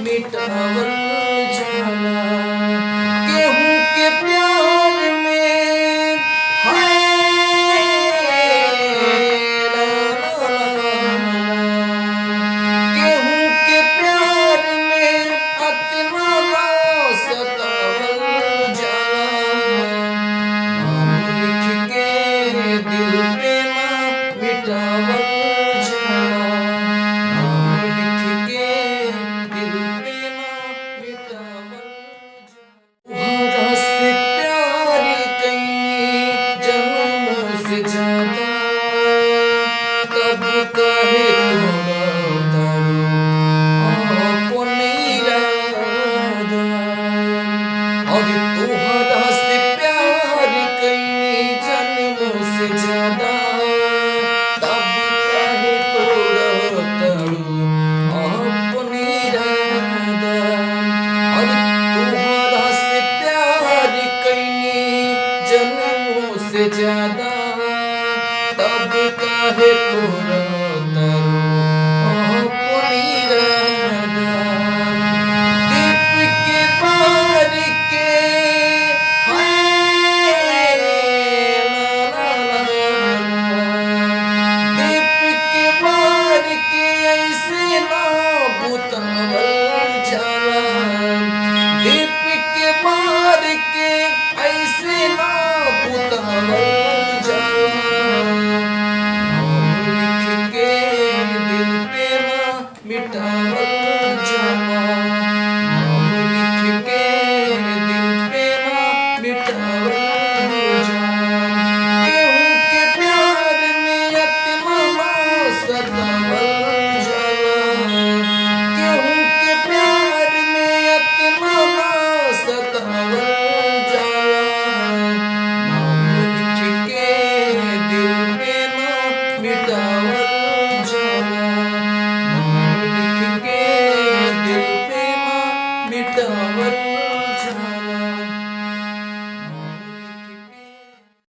मिटावल जाला। केहू के प्यार में हाय ला ला ला, केहू के प्यार में अतना ना सतावल जाला। नाम लिख के दिल पे ना मिटावल जाला। नाम लिख के दिल पे ना मिटावल जाला। तुम्हारा से प्यार कईनी जन्मों से ज्यादा, तब काहे तोड़ा तारू अपने इरादा। और तुम्हारा से प्यार कईनी जन्मों से ज्यादा, तब काहे तोड़ा तारू अपने इरादा। और तुम्हारा से प्यार कईनी जन्मों से ज्यादा, तब काहे तोड़ा तारू अपने इरादा। दीप के बार के हाय ला ला ला, दीप के बार के ऐसे ना बुतावल जाला। दीप के बार के ऐसे ना बुतावल जाला। नाम लिख के दिल पे ना मिटावल जाला। नाम लिख के दिल पे ना मिटावल जाला। केहू के प्यार में अतना ना सतावल जाला। केहू के प्यार में अतना ना सतावल जाला। नाम लिख के दिल पे ना मिटावल जाला। नाम लिख के दिल पे ना मिटावल